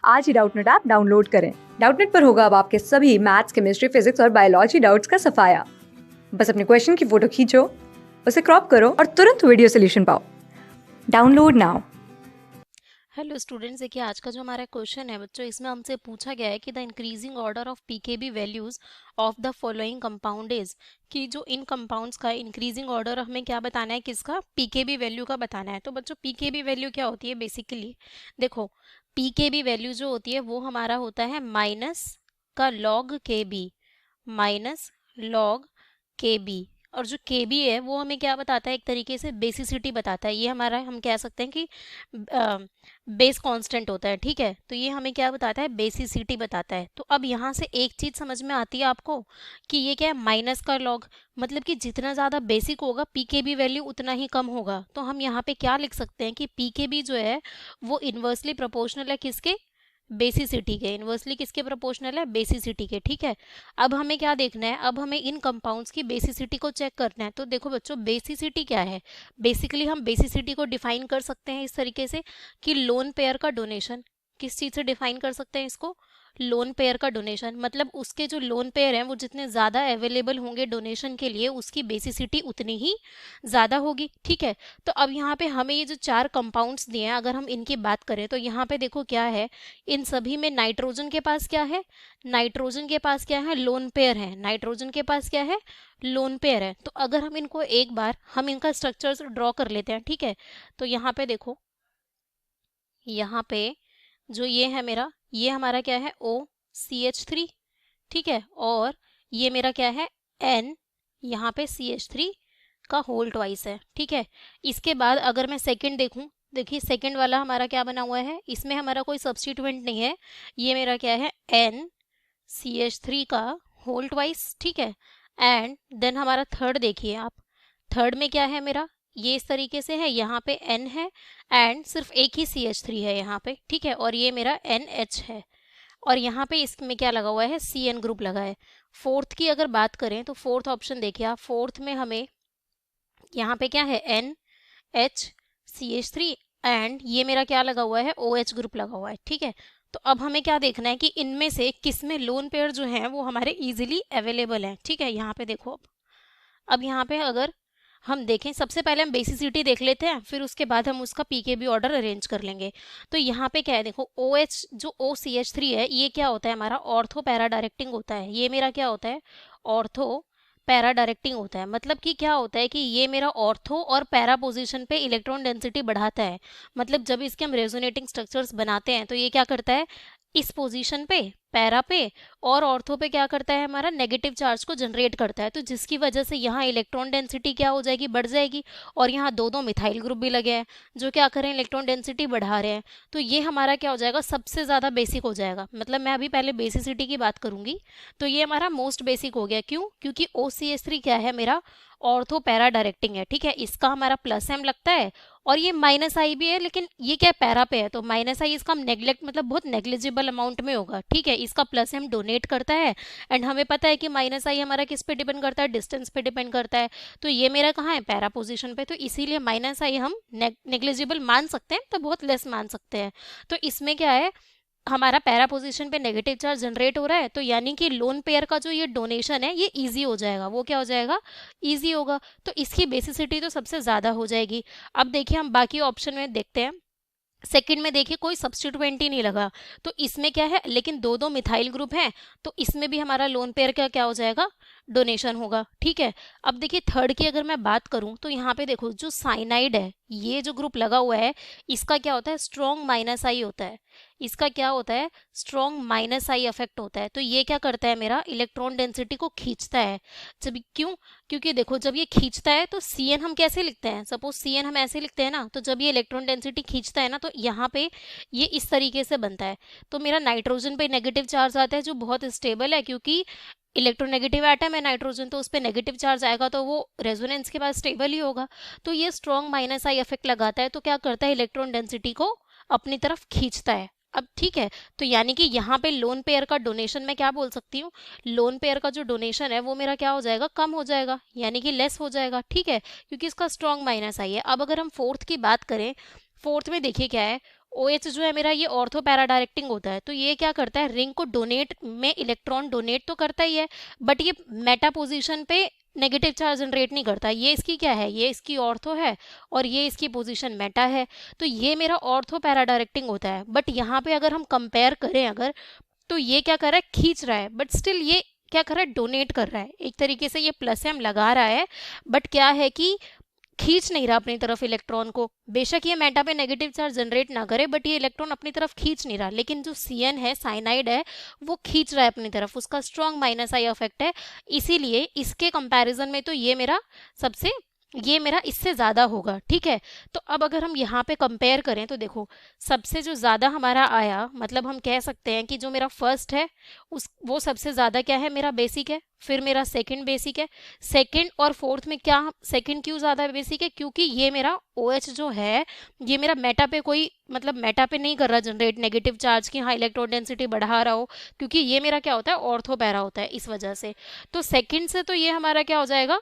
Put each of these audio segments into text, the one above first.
आज ही Doubtnut app download करें। Doubtnut पर होगा अब आपके सभी मैथ्स, केमिस्ट्री, फिजिक्स और बायोलॉजी डाउट्स का सफाया। बस अपने क्वेश्चन की फोटो खींचो, उसे क्रॉप करो और तुरंत वीडियो सोल्यूशन पाओ। Download now. हेलो स्टूडेंट्स, देखिए आज का जो हमारा क्वेश्चन है बच्चों, इसमें हमसे पूछा गया है कि the increasing order of pKb values of the following compound is, कि जो इन कंपाउंड्स का इंक्रीजिंग ऑर्डर हमें क्या बताना है, किसका, पीकेबी वैल्यू का बताना है। तो बच्चों पीकेबी वैल्यू क्या होती है बेसिकली, देखो पीकेबी वैल्यू जो होती है वो हमारा होता है माइनस का लॉग के बी, माइनस लॉग के बी। और जो के बी है वो हमें क्या बताता है, एक तरीके से बेसिसिटी बताता है। ये हमारा हम कह सकते हैं कि बेस कांस्टेंट होता है, ठीक है। तो ये हमें क्या बताता है, बेसिसिटी बताता है। तो अब यहाँ से एक चीज समझ में आती है आपको कि ये क्या है, माइनस का लॉग, मतलब कि जितना ज्यादा बेसिक होगा पीकेबी वैल्यू उतना ही कम होगा। तो हम यहाँ पे क्या लिख सकते हैं कि पीकेबी जो है वो इन्वर्सली प्रोपोर्शनल है किसके, बेसिसिटी के। इन्वर्सली किसके प्रोपोर्शनल है, बेसिसिटी के, ठीक है। अब हमें क्या देखना है, अब हमें इन कंपाउंड्स की बेसिसिटी को चेक करना है। तो देखो बच्चों बेसिसिटी क्या है, बेसिकली हम बेसिसिटी को डिफाइन कर सकते हैं इस तरीके से कि लोन पेयर का डोनेशन। किस चीज से डिफाइन कर सकते हैं इसको, लोन पेयर का डोनेशन, मतलब उसके जो लोन पेयर हैं वो जितने ज़्यादा अवेलेबल होंगे डोनेशन के लिए उसकी बेसिसिटी उतनी ही ज़्यादा होगी, ठीक है। तो अब यहाँ पे हमें ये जो चार कंपाउंड्स दिए हैं अगर हम इनकी बात करें तो यहाँ पे देखो क्या है, इन सभी में नाइट्रोजन के पास क्या है, नाइट्रोजन के पास क्या है, लोन पेयर है। नाइट्रोजन के पास क्या है, लोन पेयर है। तो अगर हम इनको एक बार हम इनका स्ट्रक्चर ड्रॉ कर लेते हैं, ठीक है। तो यहाँ पे देखो, यहाँ पे जो ये है मेरा, ये हमारा क्या है, OCH3, ठीक है। और ये मेरा क्या है, N, यहाँ पे CH3 का होल ट्वाइस है, ठीक है। इसके बाद अगर मैं सेकंड देखूं, देखिए सेकंड वाला हमारा क्या बना हुआ है, इसमें हमारा कोई सब्स्टिट्यूएंट नहीं है। ये मेरा क्या है, NCH3 का होल ट्वाइस, ठीक है। एंड देन हमारा थर्ड देखिए आप, थर्ड में क्या है मेरा, ये इस तरीके से है, यहाँ पे N है एंड सिर्फ एक ही CH3 है यहाँ पे, ठीक है। और ये मेरा NH है और यहाँ पे इसमें क्या लगा हुआ है, CN ग्रुप लगा है। फोर्थ की अगर बात करें तो फोर्थ ऑप्शन देखिए आप, फोर्थ में हमें यहाँ पे क्या है, NHCH3 एंड ये मेरा क्या लगा हुआ है, OH ग्रुप लगा हुआ है, ठीक है। तो अब हमें क्या देखना है कि इनमें से किस में लोन पेयर जो हैं वो हमारे इजीली अवेलेबल हैं, ठीक है। यहाँ पे देखो अब यहाँ पे अगर हम देखें, सबसे पहले हम बेसिसिटी देख लेते हैं, फिर उसके बाद हम उसका पीकेबी ऑर्डर अरेंज कर लेंगे। तो यहाँ पे क्या है, देखो OH जो OCH3 है ये क्या होता है, हमारा ऑर्थो पैरा डायरेक्टिंग होता है। ये मेरा क्या होता है, ऑर्थो पैरा डायरेक्टिंग होता है। मतलब कि क्या होता है कि ये मेरा ऑर्थो और पैरा पोजीशन पे इलेक्ट्रॉन डेंसिटी बढ़ाता है। मतलब जब इसके हम रेजोनेटिंग स्ट्रक्चर्स बनाते हैं तो ये क्या करता है, इस पोजीशन पे, पैरा पे और ऑर्थो पे क्या करता है, हमारा नेगेटिव चार्ज को जनरेट करता है। तो जिसकी वजह से यहाँ इलेक्ट्रॉन डेंसिटी क्या हो जाएगी, बढ़ जाएगी। और यहाँ दो दो मिथाइल ग्रुप भी लगे हैं जो क्या करें, इलेक्ट्रॉन डेंसिटी बढ़ा रहे हैं। तो ये हमारा क्या हो जाएगा, सबसे ज़्यादा बेसिक हो जाएगा। मतलब मैं अभी पहले बेसिसिटी की बात करूंगी, तो ये हमारा मोस्ट बेसिक हो गया। क्यों, क्योंकि OCH3 क्या है, मेरा ऑर्थो पैरा डायरेक्टिंग है, ठीक है। इसका हमारा प्लस एम लगता है और ये माइनस आई भी है, लेकिन ये क्या पैरा पे है तो माइनस आई इसका हम नेग्लेक्ट, मतलब बहुत नेग्लिजिबल अमाउंट में होगा, ठीक है। इसका प्लस एम डोनेट करता है एंड हमें पता है कि माइनस आई हमारा किस पे डिपेंड करता है, डिस्टेंस पे डिपेंड करता है। तो ये मेरा कहाँ है, पैरा पोजीशन पे, तो इसीलिए माइनस आई हम नेग्लिजिबल मान सकते हैं, तो बहुत लेस मान सकते हैं। तो इसमें क्या है, हमारा पैरा पोजीशन पे नेगेटिव चार्ज जनरेट हो रहा है, तो यानी कि लोन पेयर का जो ये डोनेशन है ये इजी हो जाएगा। वो क्या हो जाएगा, इजी होगा। तो इसकी बेसिसिटी तो सबसे ज़्यादा हो जाएगी। अब देखिए हम बाकी ऑप्शन में देखते हैं। सेकंड में देखिए कोई सब्स्टिट्यूएंट ही नहीं लगा, तो इसमें क्या है, लेकिन दो दो मिथाइल ग्रुप हैं, तो इसमें भी हमारा लोन पेयर का क्या हो जाएगा, डोनेशन होगा, ठीक है। अब देखिए थर्ड की अगर मैं बात करूं तो यहाँ पे देखो जो साइनाइड है, ये जो ग्रुप लगा हुआ है, इसका क्या होता है, स्ट्रॉन्ग माइनस आई होता है। इसका क्या होता है, स्ट्रॉन्ग माइनस आई इफेक्ट होता है। तो ये क्या करता है, मेरा इलेक्ट्रॉन डेंसिटी को खींचता है। जब क्यों, क्योंकि देखो जब ये खींचता है तो CN हम कैसे लिखते हैं, सपोज CN हम ऐसे लिखते हैं ना, तो जब ये इलेक्ट्रॉन डेंसिटी खींचता है ना तो यहाँ पे ये इस तरीके से बनता है। तो मेरा नाइट्रोजन पे नेगेटिव चार्ज आता है जो बहुत स्टेबल है, क्योंकि इलेक्ट्रोनेगेटिव एटम है नाइट्रोजन, तो उस पर नेगेटिव चार्ज आएगा तो वो रेजोनेंस के बाद स्टेबल ही होगा। तो ये स्ट्रॉन्ग माइनस आई इफेक्ट लगाता है, तो क्या करता है, इलेक्ट्रॉन डेंसिटी को अपनी तरफ खींचता है। अब ठीक है, तो यानी कि यहाँ पे लोन पेयर का डोनेशन मैं क्या बोल सकती हूँ, लोन पेयर का जो डोनेशन है वो मेरा क्या हो जाएगा, कम हो जाएगा, यानी कि लेस हो जाएगा, ठीक है, क्योंकि इसका स्ट्रॉन्ग माइनस आई है। अब अगर हम फोर्थ की बात करें, फोर्थ में देखिए क्या है, OH जो है मेरा ये ऑर्थो पैरा डायरेक्टिंग होता है, तो ये क्या करता है, रिंग को डोनेट में इलेक्ट्रॉन डोनेट तो करता ही है, बट ये मेटा पोजीशन पे नेगेटिव चार्ज जनरेट नहीं करता। ये इसकी क्या है, ये इसकी ऑर्थो है और ये इसकी पोजीशन मेटा है, तो ये मेरा ऑर्थो पैरा डायरेक्टिंग होता है। बट यहाँ पे अगर हम कंपेयर करें अगर, तो ये क्या कर रहा है, खींच रहा है, बट स्टिल ये क्या कर रहा है, डोनेट कर रहा है। एक तरीके से ये प्लस एम लगा रहा है, बट क्या है कि खींच नहीं रहा अपनी तरफ इलेक्ट्रॉन को। बेशक ये मेटा पे नेगेटिव चार्ज जनरेट ना करे, बट ये इलेक्ट्रॉन अपनी तरफ खींच नहीं रहा। लेकिन जो Cn है, साइनाइड है, वो खींच रहा है अपनी तरफ, उसका स्ट्रॉन्ग माइनस आई इफेक्ट है। इसीलिए इसके कंपैरिजन में तो ये मेरा इससे ज्यादा होगा, ठीक है। तो अब अगर हम यहाँ पे कंपेयर करें तो देखो, सबसे जो ज्यादा हमारा आया, मतलब हम कह सकते हैं कि जो मेरा फर्स्ट है वो सबसे ज्यादा क्या है, मेरा बेसिक है, फिर मेरा सेकंड बेसिक है। सेकंड और फोर्थ में क्या, सेकंड क्यों ज्यादा बेसिक है, क्योंकि ये मेरा OH जो है, ये मेरा मेटा पे कोई, मतलब मेटा पे नहीं कर रहा जनरेट नेगेटिव चार्ज की, हाँ इलेक्ट्रॉन डेंसिटी बढ़ा रहा हो, क्योंकि ये मेरा क्या होता है, ऑर्थो पैरा होता है, इस वजह से। तो सेकंड से तो ये हमारा क्या हो जाएगा,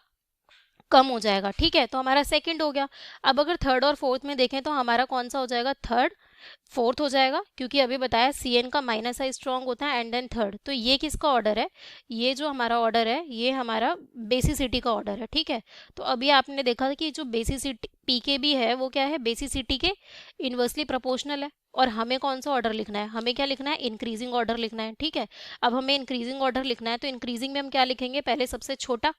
कम हो जाएगा, ठीक है। तो हमारा सेकंड हो गया। अब अगर थर्ड और फोर्थ में देखें तो हमारा कौन सा हो जाएगा, थर्ड फोर्थ हो जाएगा, क्योंकि अभी बताया Cn का माइनस आई स्ट्रॉन्ग होता है, एंड देन थर्ड। तो ये किसका ऑर्डर है, ये जो हमारा ऑर्डर है ये हमारा बेसिसिटी का ऑर्डर है, ठीक है। तो अभी आपने देखा कि जो बेसिसिटी पीकेबी है वो क्या है, बेसिसिटी के इन्वर्सली प्रोपोर्शनल है। और हमें कौन सा ऑर्डर लिखना है, हमें क्या लिखना है, इंक्रीजिंग ऑर्डर लिखना है, ठीक है। अब हमें इंक्रीजिंग ऑर्डर लिखना है, तो इंक्रीजिंग में हम क्या लिखेंगे, पहले सबसे छोटा।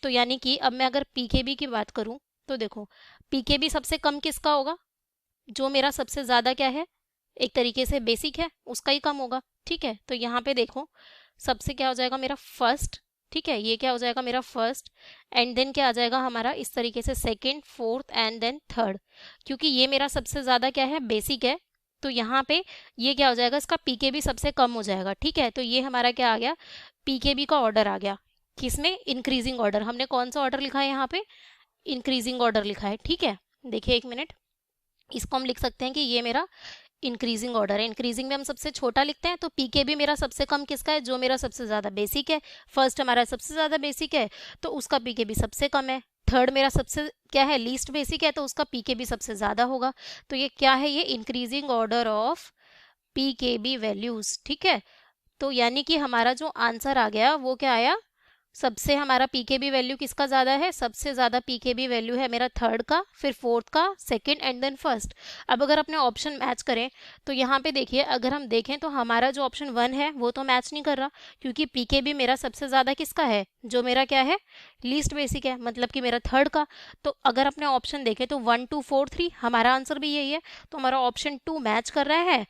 तो यानी कि अब मैं अगर पीकेबी की बात करूं तो देखो, पीकेबी सबसे कम किसका होगा, जो मेरा सबसे ज्यादा क्या है, एक तरीके से बेसिक है, उसका ही कम होगा, ठीक है। तो यहाँ पे देखो, सबसे क्या हो जाएगा मेरा फर्स्ट, ठीक है, ये क्या हो जाएगा मेरा फर्स्ट, एंड देन क्या आ जाएगा हमारा इस तरीके से second, fourth and then third. क्योंकि ये मेरा सबसे ज्यादा क्या है, बेसिक है, तो यहाँ पे ये क्या हो जाएगा, इसका पीकेबी सबसे कम हो जाएगा, ठीक है। तो ये हमारा क्या आ गया, पीकेबी का ऑर्डर आ गया, किसमें, इंक्रीजिंग ऑर्डर। हमने कौन सा ऑर्डर लिखा है यहाँ पे, इंक्रीजिंग ऑर्डर लिखा है, ठीक है। देखिए एक मिनट, इसको हम लिख सकते हैं कि ये मेरा इंक्रीजिंग ऑर्डर है। इंक्रीजिंग में हम सबसे छोटा लिखते हैं, तो पीके भी मेरा सबसे कम किसका है, जो मेरा सबसे ज्यादा बेसिक है। फर्स्ट हमारा सबसे ज्यादा बेसिक है, तो उसका पीके भी सबसे कम है। थर्ड मेरा सबसे क्या है, लीस्ट बेसिक है, तो उसका पीके भी सबसे ज्यादा होगा। तो ये क्या है, ये increasing order of pKb values, ठीक है। तो यानी कि हमारा जो आंसर आ गया वो क्या आया, सबसे हमारा पीकेबी वैल्यू किसका ज्यादा है, सबसे ज्यादा पीकेबी वैल्यू है मेरा थर्ड का, फिर फोर्थ का, सेकंड एंड देन फर्स्ट। अब अगर अपने ऑप्शन मैच करें तो यहाँ पे देखिए, अगर हम देखें तो हमारा जो ऑप्शन 1 है वो तो मैच नहीं कर रहा, क्योंकि पीकेबी मेरा सबसे ज्यादा किसका है, जो मेरा क्या है, लीस्ट बेसिक है, मतलब कि मेरा थर्ड का। तो अगर अपने ऑप्शन देखें तो 1 2 4 3, हमारा आंसर भी यही है। तो हमारा ऑप्शन 2 मैच कर रहा है,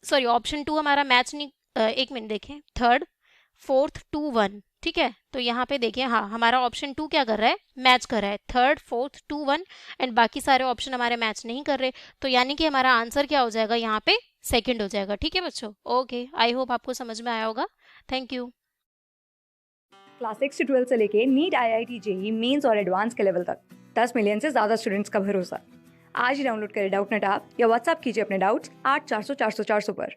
सॉरी ऑप्शन 2 हमारा मैच नहीं, एक मिनट देखें, थर्ड फोर्थ 2 1, ठीक है। तो यहाँ पे देखिए, हाँ हमारा ऑप्शन 2 क्या कर रहा है, मैच कर रहा है, थर्ड फोर्थ 2 1, एंड बाकी सारे ऑप्शन हमारे मैच नहीं कर रहे। तो यानी कि हमारा आंसर क्या हो जाएगा, यहाँ पे सेकंड हो जाएगा, ठीक है बच्चों। ओके, आई होप आपको समझ में आया होगा। Thank you. क्लास 6 से 12 से लेके नीट, IIT, JEE मेंस और एडवांस के लेवल तक 10 मिलियन से ज्यादा स्टूडेंट्स का भरोसा। आज ही डाउनलोड करें डाउटनेट ऐप या व्हाट्सएप कीजिए अपने डाउट्स 8400 400 400 पर।